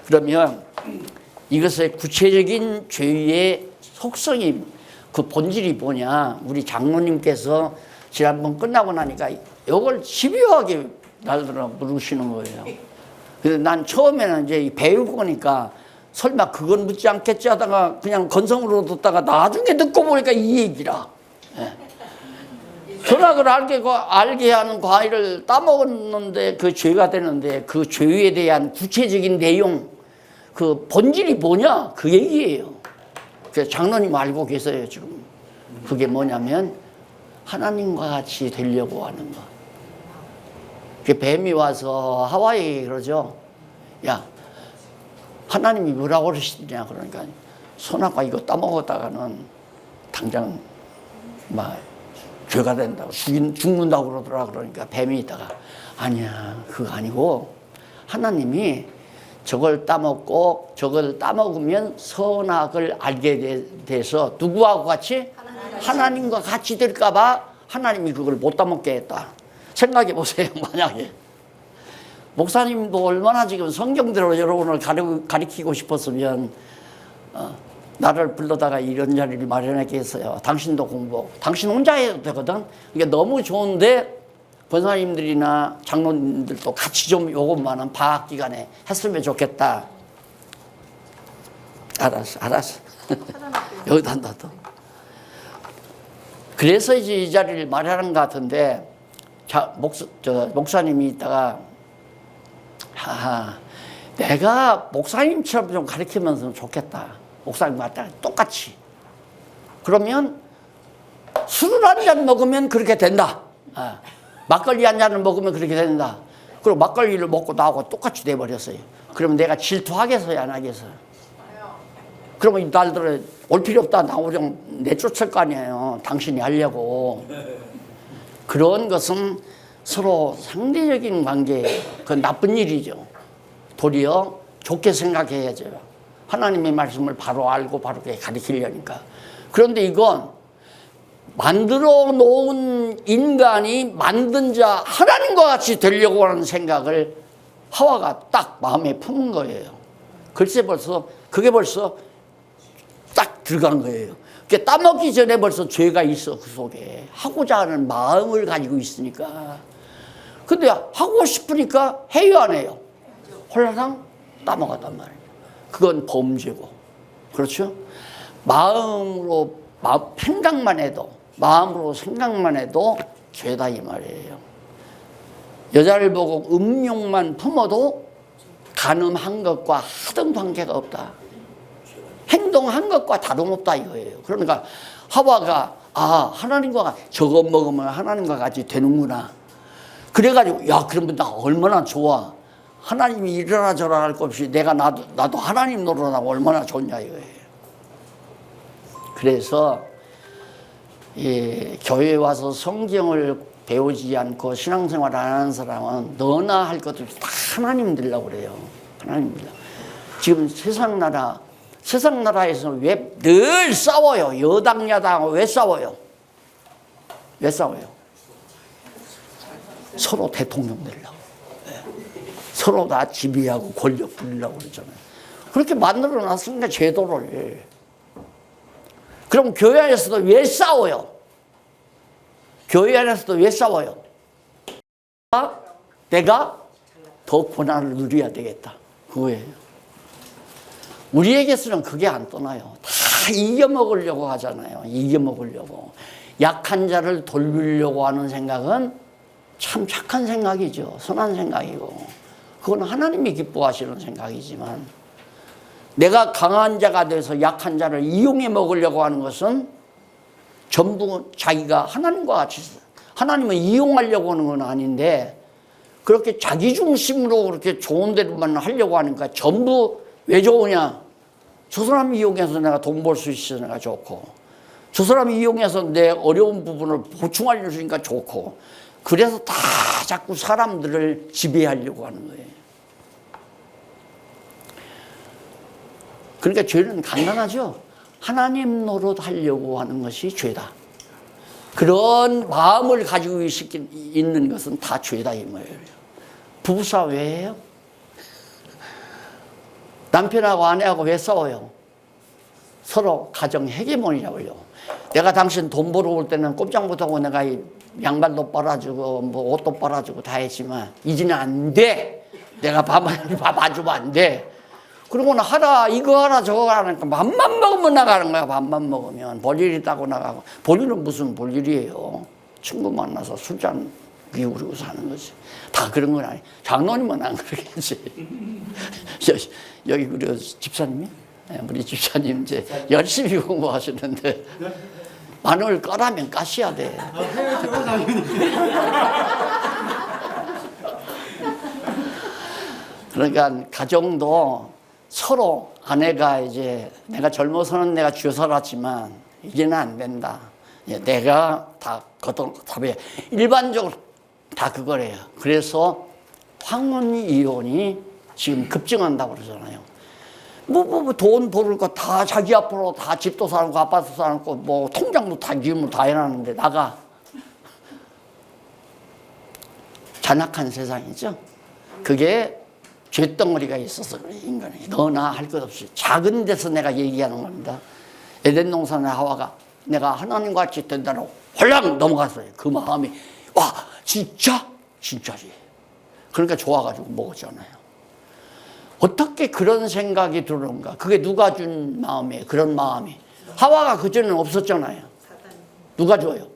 그러면 이것의 구체적인 죄의 속성이 그 본질이 뭐냐. 우리 장로님께서 지난번 끝나고 나니까 이걸 집요하게 날들어 물으시는 거예요. 그래서 난 처음에는 이제 배우고 보니까 설마 그건 묻지 않겠지 하다가 그냥 건성으로 듣다가 나중에 듣고 보니까 이 얘기라. 예. 선악을 알게 하는 과일을 따먹었는데 그 죄가 되는데 그 죄에 대한 구체적인 내용 그 본질이 뭐냐 그 얘기예요. 그래서 장로님 알고 계세요 지금. 그게 뭐냐면 하나님과 같이 되려고 하는 거. 그 뱀이 와서 하와이 그러죠. 야 하나님이 뭐라고 그러시냐 그러니까 선악과 이거 따먹었다가는 당장 막 죄가 된다고 죽는다고 그러더라. 그러니까 뱀이 있다가 아니야 그거 아니고 하나님이 저걸 따먹고 저걸 따먹으면 선악을 알게 돼서 누구하고 같이? 하나님과 같이 될까 봐 하나님이 그걸 못 따먹게 했다. 생각해 보세요. 만약에 목사님도 얼마나 지금 성경대로 여러분을 가리키고 싶었으면 나를 불러다가 이런 자리를 마련하게 했어요. 당신도 공부하고. 당신 혼자 해도 되거든. 이게 너무 좋은데 권사님들이나 장로님들도 같이 좀 요것만은 방학 기간에 했으면 좋겠다. 알았어. 여기다 놔둬. 그래서 이제 이 자리를 마련한 것 같은데, 목사님이 있다가, 내가 목사님처럼 좀 가르치면서 좋겠다. 목사님 같다. 똑같이. 그러면 술을 한 잔 먹으면 그렇게 된다. 막걸리 한 잔을 먹으면 그렇게 된다. 그리고 막걸리를 먹고 나하고 똑같이 돼버렸어요. 그러면 내가 질투하겠어요, 안 하겠어요? 그러면 이 딸들은 올 필요 없다. 나 그냥 내쫓을 거 아니에요. 당신이 하려고. 그런 것은 서로 상대적인 관계예요. 그건 나쁜 일이죠. 도리어 좋게 생각해야죠. 하나님의 말씀을 바로 알고 바르게 가르치려니까. 그런데 이건 만들어 놓은 인간이 만든 자 하나님과 같이 되려고 하는 생각을 하와가 딱 마음에 품은 거예요. 글쎄 그게 벌써 딱 들어간 거예요. 그게 따먹기 전에 벌써 죄가 있어, 그 속에. 하고자 하는 마음을 가지고 있으니까. 근데 하고 싶으니까 해요, 안 해요? 홀라당 따먹었단 말이에요. 그건 범죄고. 그렇죠? 마음으로 생각만 해도 죄다 이 말이에요. 여자를 보고 음욕만 품어도 간음한 것과 하등 관계가 없다. 행동한 것과 다름없다 이거예요. 그러니까 하와가 하나님과 저거 먹으면 하나님과 같이 되는구나. 그래가지고 그러면 나 얼마나 좋아. 하나님이 이러나 저러나 할 것 없이 나도 하나님 노릇하고 얼마나 좋냐 이거예요. 그래서 교회에 와서 성경을 배우지 않고 신앙생활 안 하는 사람은 너나 할 것도 다 하나님 들라고 그래요. 하나님 들라. 지금 세상 나라에서 왜 늘 싸워요? 여당 야당 왜 싸워요? 왜 싸워요? 서로 대통령 되려고. 서로 다 지배하고 권력 부리려고 그러잖아요. 그렇게 만들어 놨으니까 제도를. 그럼 교회 안에서도 왜 싸워요? 교회 안에서도 왜 싸워요? 내가 더 권한을 누려야 되겠다. 그거예요. 우리에게서는 그게 안 떠나요. 다 이겨먹으려고 하잖아요. 이겨먹으려고. 약한 자를 돌리려고 하는 생각은 참 착한 생각이죠. 선한 생각이고. 그건 하나님이 기뻐하시는 생각이지만 내가 강한 자가 돼서 약한 자를 이용해 먹으려고 하는 것은 전부 자기가 하나님과 같이 하나님을 이용하려고 하는 건 아닌데 그렇게 자기 중심으로 그렇게 좋은 대로만 하려고 하니까 전부 왜 좋으냐? 저 사람 이용해서 내가 돈 벌 수 있어서 내가 좋고 저 사람 이용해서 내 어려운 부분을 보충하려 주니까 좋고 그래서 다 자꾸 사람들을 지배하려고 하는 거예요. 그러니까 죄는 간단하죠. 하나님 노릇 하려고 하는 것이 죄다. 그런 마음을 가지고 있는 것은 다 죄다 이 말이에요. 부부싸움이에요. 남편하고 아내하고 왜 싸워요? 서로 가정 헤게모니라고요. 내가 당신 돈 벌어올 때는 꼼짝 못하고 내가 양말도 빨아주고 뭐 옷도 빨아주고 다 했지만 이제는 안 돼. 내가 밥 안 주면 안 돼. 그러고는 이거 하라 저거 하라니까 밥만 먹으면 나가는 거야. 밥만 먹으면 볼일 있다고 나가고. 볼일은 무슨 볼일이에요. 친구 만나서 술잔 비우고 사는 거지. 다 그런 건 아니에요. 장로님은 안 그러겠지. 여기 우리 집사님이? 우리 집사님 이제 열심히 공부하시는데 마늘 까라면 까셔야 돼. 그러니까 가정도 서로 아내가 이제 내가 젊어서는 내가 쥐어 살았지만 이제는 안 된다. 내가 다 답해. 일반적으로 다 그거래요. 그래서 황혼 이혼이 지금 급증한다고 그러잖아요. 돈 벌을 거 다 자기 앞으로 다 집도 사놓고 아파트 사놓고 뭐 통장도 다 기금으로 다 해놨는데 나가. 잔악한 세상이죠. 그게 죄덩어리가 있어서 그래, 인간이. 너나 할 것 없이. 작은 데서 내가 얘기하는 겁니다. 에덴 동산의 하와가 내가 하나님과 같이 된다고 홀랑 넘어갔어요. 그 마음이, 와, 진짜? 진짜지. 그러니까 좋아가지고 먹었잖아요. 어떻게 그런 생각이 들어온가? 그게 누가 준 마음이에요? 그런 마음이. 하와가 그전에는 없었잖아요. 누가 줘요?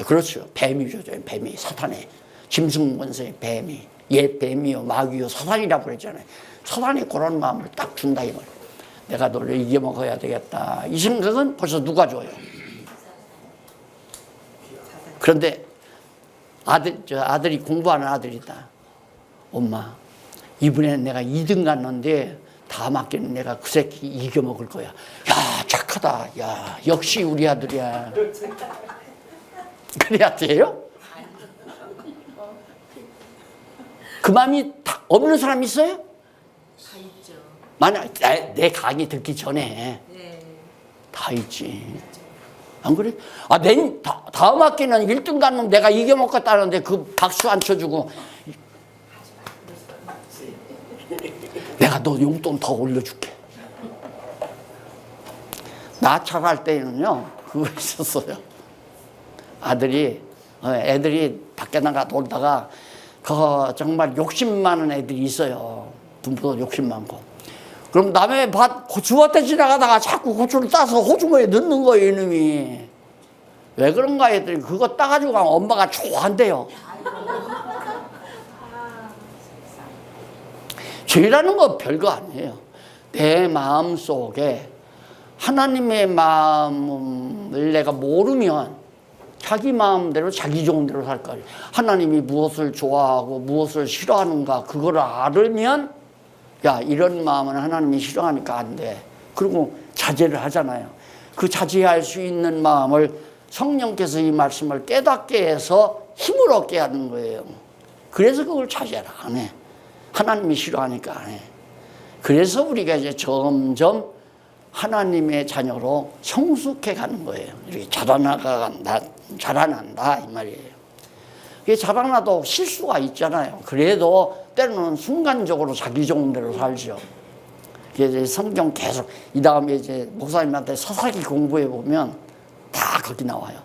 그렇죠. 뱀이 줘줘요. 뱀이. 사탄의 짐승권세의 뱀이. 옛 뱀이요, 마귀요, 사탄이라고 그랬잖아요. 사탄이 그런 마음을 딱 준다 이 말이에요. 내가 너를 이겨먹어야 되겠다. 이 생각은 벌써 누가 줘요? 그런데 아들이 공부하는 아들이다. 엄마, 이번에는 내가 2등 갔는데 다음 학기는 내가 그 새끼 이겨먹을 거야. 야, 착하다. 야, 역시 우리 아들이야. 그래야 돼요? 그 마음이 다 없는 사람 있어요? 다 있죠. 만약 내 강의 듣기 전에 네. 다 있지. 안 그래? 아, 다음 학기는 1등 가면 내가 이겨먹겠다는데 그 박수 안 쳐주고 내가 너 용돈 더 올려줄게. 나 잘할 때는요, 그거 있었어요. 애들이 밖에 나가 놀다가 정말 욕심 많은 애들이 있어요. 눈보다 욕심 많고. 그럼 남의 고추밭에 지나가다가 자꾸 고추를 따서 호주머니에 넣는 거예요, 이놈이. 왜 그런가 했더니 그거 따가지고 가면 엄마가 좋아한대요. 죄라는 거 별거 아니에요. 내 마음 속에 하나님의 마음을 내가 모르면 자기 마음대로 자기 좋은 대로 살 거예요. 하나님이 무엇을 좋아하고 무엇을 싫어하는가 그걸 알으면 야, 이런 마음은 하나님이 싫어하니까 안 돼. 그리고 자제를 하잖아요. 그 자제할 수 있는 마음을 성령께서 이 말씀을 깨닫게 해서 힘을 얻게 하는 거예요. 그래서 그걸 자제를 안 해. 하나님이 싫어하니까 안 해. 그래서 우리가 이제 점점 하나님의 자녀로 성숙해 가는 거예요. 이렇게 자라난다 이 말이에요. 이게 자라나도 실수가 있잖아요. 그래도 때로는 순간적으로 자기 좋은 대로 살죠. 이제 성경 계속 이 다음에 이제 목사님한테 사사기 공부해 보면 다 거기 나와요.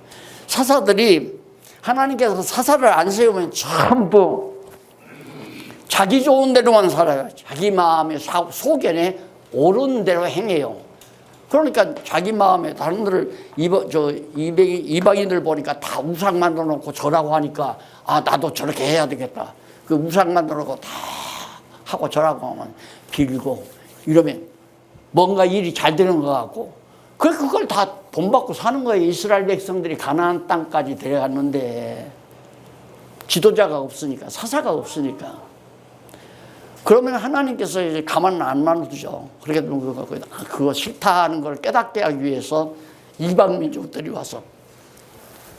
사사들이 하나님께서 사사를 안 세우면 전부 자기 좋은 대로만 살아요. 자기 마음의 소견에 옳은 대로 행해요. 그러니까 자기 마음에 다른들을 이방인들 보니까 다 우상 만들어 놓고 절하고 하니까 아, 나도 저렇게 해야 되겠다. 그 우상 만들어 놓고 다 하고 절하고 하면 빌고 이러면 뭔가 일이 잘 되는 것 같고 그걸 다 돈 받고 사는 거예요. 이스라엘 백성들이 가나안 땅까지 데려갔는데 지도자가 없으니까 사사가 없으니까 그러면 하나님께서 이제 가만 안 놔두죠. 그렇게 되면 그거 싫다는 걸 깨닫게 하기 위해서 이방 민족들이 와서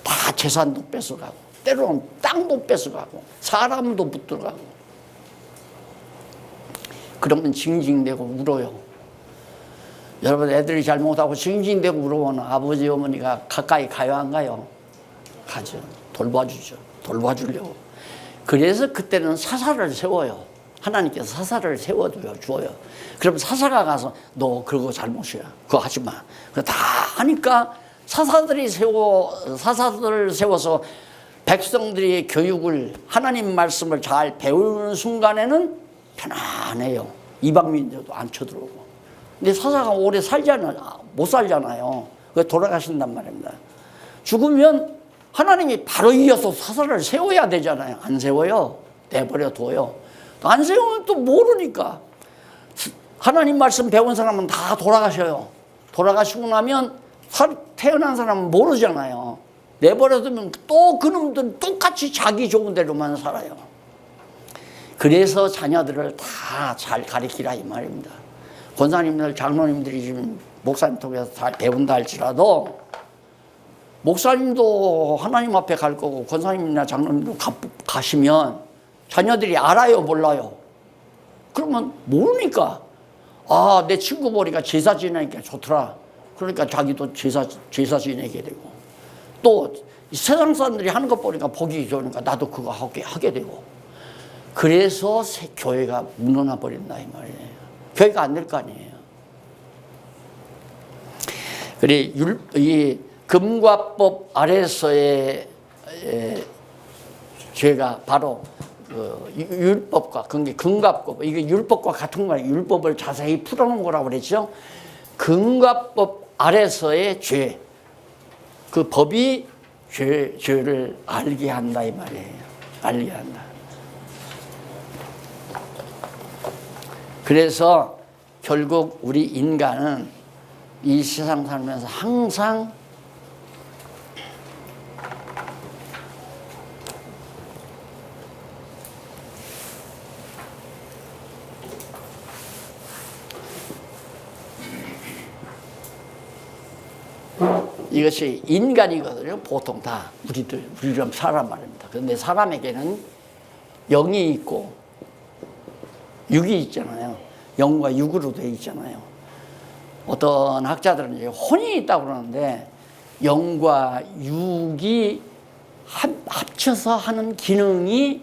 다 재산도 뺏어가고 때로는 땅도 뺏어가고 사람도 붙들어가고 그러면 징징대고 울어요. 여러분 애들이 잘못하고 징징대고 울어보면 아버지 어머니가 가까이 가요 안 가요? 가죠. 돌봐주죠. 돌봐주려고. 그래서 그때는 사사를 세워요. 하나님께서 사사를 세워줘요. 그럼 사사가 가서 너 그거 잘못이야. 그거 하지 마. 그거 다 하니까 사사들을 세워서 백성들의 교육을 하나님 말씀을 잘 배우는 순간에는 편안해요. 이방민들도 안 쳐들어오고. 근데 사사가 오래 못 살잖아요. 그래서 돌아가신단 말입니다. 죽으면 하나님이 바로 이어서 사사를 세워야 되잖아요. 안 세워요. 내버려 둬요. 안 세우면 또 모르니까. 하나님 말씀 배운 사람은 다 돌아가셔요. 돌아가시고 나면 태어난 사람은 모르잖아요. 내버려두면 또 그놈들은 똑같이 자기 좋은 대로만 살아요. 그래서 자녀들을 다 잘 가르치라 이 말입니다. 권사님들, 장로님들이 지금 목사님 통해서 잘 배운다 할지라도 목사님도 하나님 앞에 갈 거고 권사님이나 장로님도 가시면 자녀들이 알아요, 몰라요? 그러면 모르니까 아, 내 친구 보니까 제사 지내니까 좋더라. 그러니까 자기도 제사 지내게 되고 또 세상 사람들이 하는 것 보니까 보기 좋으니까 나도 그거 하게 되고 그래서 교회가 무너져 버린다 이 말이에요. 교회가 안 될 거 아니에요. 그래 이 금과법 아래서의 죄가 바로 그 율법과 금과법, 이게 율법과 같은 거예요. 율법을 자세히 풀어놓은 거라고 그랬죠. 금과법 아래서의 죄, 그 법이 죄를 알게 한다 이 말이에요. 알게 한다. 그래서 결국 우리 인간은 이 세상 살면서 항상 이것이 인간이거든요. 보통 다 우리처럼 사람 말입니다. 그런데 사람에게는 영이 있고 육이 있잖아요. 영과 육으로 되어 있잖아요. 어떤 학자들은 이제 혼이 있다고 그러는데 영과 육이 합쳐서 하는 기능이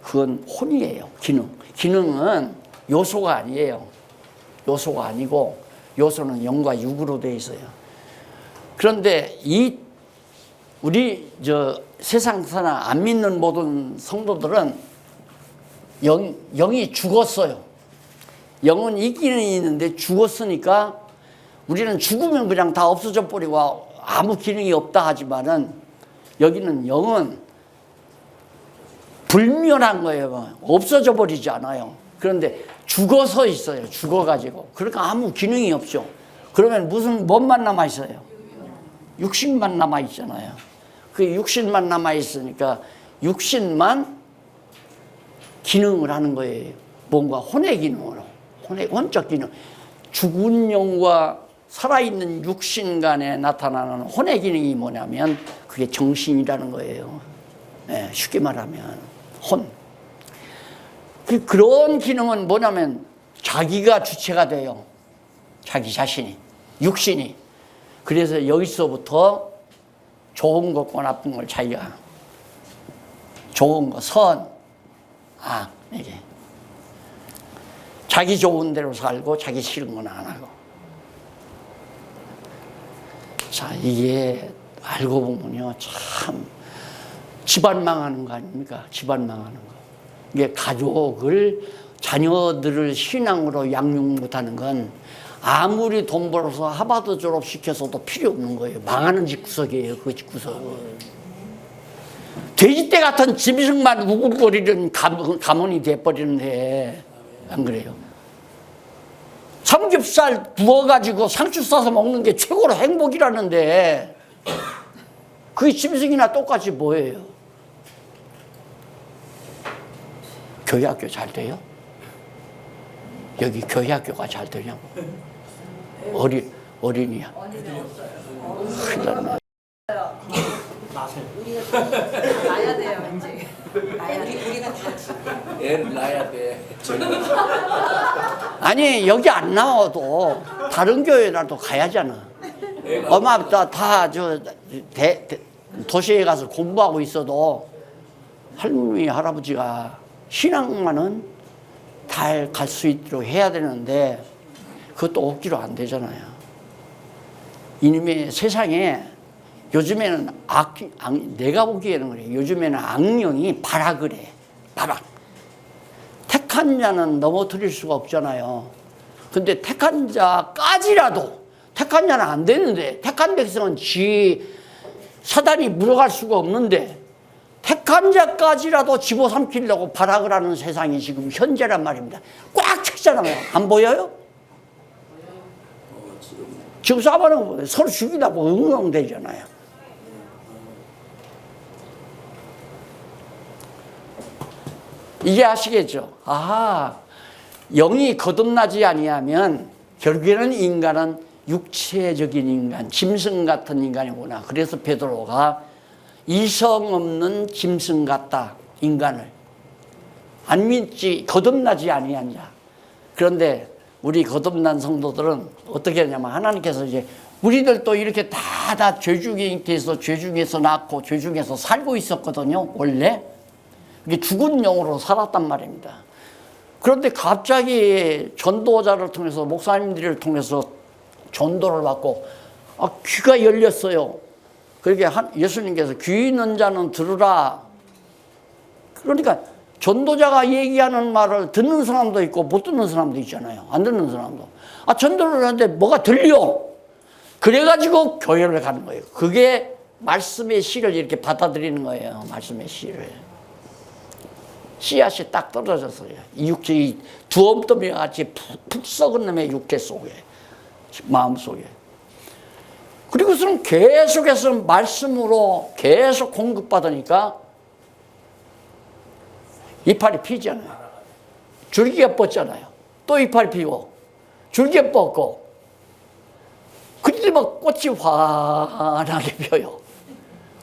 그건 혼이에요. 기능은 요소가 아니에요. 요소가 아니고 요소는 영과 육으로 되어 있어요. 그런데 우리 세상 사람 안 믿는 모든 성도들은 영이 죽었어요. 영은 있기는 있는데 죽었으니까 우리는 죽으면 그냥 다 없어져 버리고 아무 기능이 없다 하지만은 여기는 영은 불멸한 거예요. 없어져 버리지 않아요. 그런데 죽어서 있어요. 죽어가지고. 그러니까 아무 기능이 없죠. 그러면 뭔만 남아있어요? 육신만 남아있잖아요. 그 육신만 남아있으니까 육신만 기능을 하는 거예요. 뭔가 혼의 기능으로. 혼적 기능. 죽은 영과 살아있는 육신 간에 나타나는 혼의 기능이 뭐냐면 그게 정신이라는 거예요. 네, 쉽게 말하면 혼. 그런 기능은 뭐냐면 자기가 주체가 돼요. 자기 자신이. 육신이. 그래서 여기서부터 좋은 것과 나쁜 걸 자기가 좋은 거, 선, 악, 이게 자기 좋은 대로 살고 자기 싫은 건 안 하고. 자, 이게 알고 보면요, 참 집안 망하는 거 아닙니까? 집안 망하는 거. 이게 자녀들을 신앙으로 양육 못하는 건 아무리 돈 벌어서 하버드 졸업시켜서도 필요 없는 거예요. 망하는 집구석이에요. 그 집구석은. 돼지떼 같은 짐승만 우글거리는 가문이 돼버리는데 안 그래요? 삼겹살 구워가지고 상추 싸서 먹는 게 최고로 행복이라는데 그게 짐승이나 똑같이 뭐예요? 교회 학교 잘 돼요? 여기 교회 학교가 잘 되냐고. 어린이야. 큰일 났네. 낳아야 돼요, 이제. 우리가 다 애를 낳아야 돼. 아니 여기 안 나와도 다른 교회라도 가야잖아. 엄마 다 도시에 가서 공부하고 있어도 할머니 할아버지가 신앙만은 잘 갈 수 있도록 해야 되는데 그것도 억지로 안 되잖아요. 이놈의 세상에 요즘에는 내가 보기에는 그래. 요즘에는 악령이 발악을 해. 발악. 택한 자는 넘어뜨릴 수가 없잖아요. 근데 택한 자까지라도 택한 자는 안 되는데 택한 백성은 사단이 물어갈 수가 없는데 택한 자까지라도 집어삼키려고 발악을 하는 세상이 지금 현재란 말입니다. 꽉 찼잖아요. 안 보여요? 지금 싸우는 서로 죽이다고 응용되잖아요. 이제 아시겠죠? 아하, 영이 거듭나지 아니하면 결국에는 인간은 육체적인 인간, 짐승 같은 인간이구나. 그래서 베드로가 이성 없는 짐승 같다, 인간을. 안 믿지, 거듭나지 아니한 자. 그런데 우리 거듭난 성도들은 어떻게 하냐면 하나님께서 이제 우리들도 이렇게 다 죄 중에서 낳고 죄 중에서 살고 있었거든요, 원래. 이게 죽은 영으로 살았단 말입니다. 그런데 갑자기 전도자를 통해서 목사님들을 통해서 전도를 받고 귀가 열렸어요. 그렇게 예수님께서 귀 있는 자는 들으라. 그러니까 전도자가 얘기하는 말을 듣는 사람도 있고 못 듣는 사람도 있잖아요. 안 듣는 사람도. 전도를 하는데 뭐가 들려. 그래가지고 교회를 가는 거예요. 그게 말씀의 씨를 이렇게 받아들이는 거예요. 말씀의 씨를. 씨앗이 딱 떨어졌어요. 이 육체, 이 두엄더미 같이 푹 썩은 놈의 육체 속에, 마음 속에. 그리고서는 계속해서 말씀으로 계속 공급받으니까 이파리 피잖아요. 줄기가 뻗잖아요. 또 이파리 피고, 줄기가 뻗고, 그러더니 막 꽃이 환하게 펴요.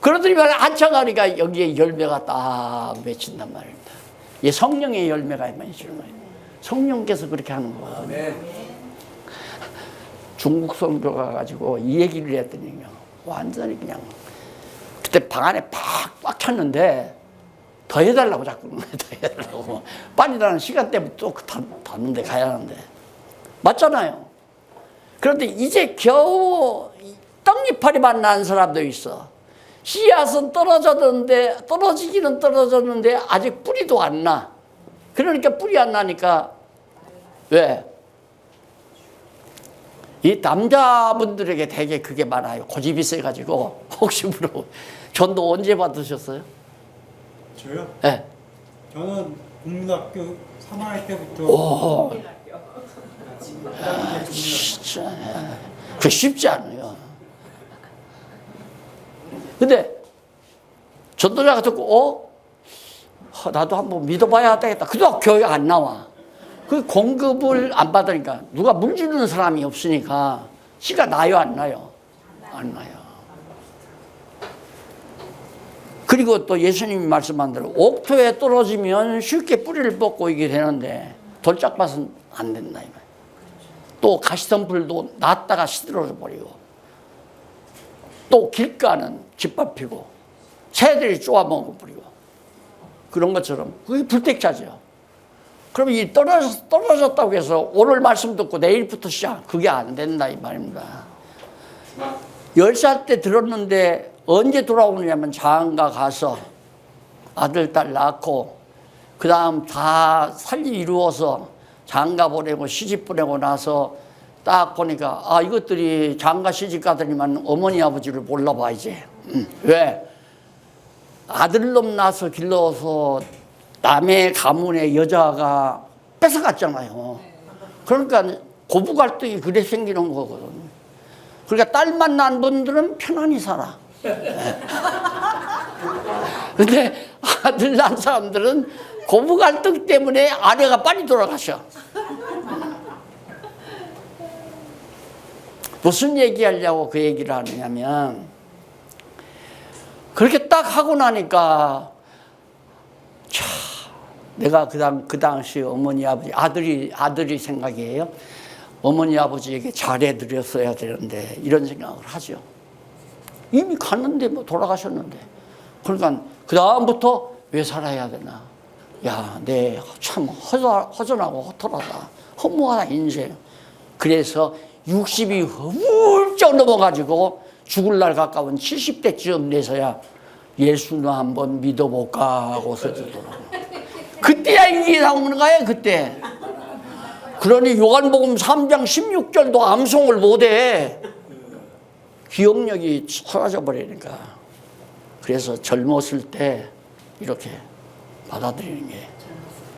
그러더니만 한참 가니까 여기에 열매가 딱 맺힌단 말입니다. 이 성령의 열매가 맺히는 거예요. 성령께서 그렇게 하는 거예요. 중국 선교 가가지고 이 얘기를 했더니요. 완전히 그냥 그때 방 안에 팍 찼는데 더 해달라고 자꾸 더 해달라고. 빨리 나는 시간 때문에 또 닿는 데 가야 하는데. 맞잖아요. 그런데 이제 겨우 떡잎파리만 난 사람도 있어. 씨앗은 떨어지기는 떨어졌는데 아직 뿌리도 안 나. 그러니까 뿌리 안 나니까 왜? 이 남자분들에게 되게 그게 많아요. 고집이 세가지고 혹시 물어보 전도 언제 받으셨어요? 저요? 네. 저는 국민학교 3학년 때부터 오, 진짜 그 쉽지 않아요. 근데 전도자가 듣고 나도 한번 믿어봐야 되겠다. 그래도 교회 안 나와. 그 공급을 안 받으니까 누가 물 주는 사람이 없으니까 씨가 나요 안 나요? 안 나요. 그리고 또 예수님이 말씀한 대로 옥토에 떨어지면 쉽게 뿌리를 뽑고 이게 되는데 돌짝밭은 안 된다 이 말. 또 가시덤불도 놨다가 시들어져 버리고 또 길가는 짓밟히고 새들이 쪼아 먹어버리고 그런 것처럼 그게 불택자죠. 그러면 이 떨어졌다고 해서 오늘 말씀 듣고 내일부터 시작 그게 안 된다 이 말입니다. 10살 때 들었는데 언제 돌아오느냐면 장가 가서 아들 딸 낳고 그 다음 다 살림 이루어서 장가 보내고 시집 보내고 나서 딱 보니까 이것들이 장가 시집 가더니만 어머니 아버지를 몰라봐 이제. 왜? 아들놈 낳아서 길러서 남의 가문의 여자가 뺏어갔잖아요. 그러니까 고부 갈등이 그래 생기는 거거든. 그러니까 딸만 낳은 분들은 편안히 살아. 근데 아들 낳은 사람들은 고부 갈등 때문에 아내가 빨리 돌아가셔. 무슨 얘기하려고 그 얘기를 하느냐면 그렇게 딱 하고 나니까 내가 그 당시 어머니 아버지 아들이 생각이에요. 어머니 아버지에게 잘해드렸어야 되는데 이런 생각을 하죠. 이미 갔는데 뭐 돌아가셨는데. 그러니까 그 다음부터 왜 살아야 되나. 야, 내 참 허전하고 허탈하다. 허무하다 인생. 그래서 60이 훌쩍 넘어가지고 죽을 날 가까운 70대쯤 돼서야 예수는 한번 믿어볼까 하고서 듣더라고. 그때야 이게 나오는 거야 그때. 그러니 요한복음 3장 16절도 암송을 못해. 기억력이 사라져 버리니까. 그래서 젊었을 때 이렇게 받아들이는 게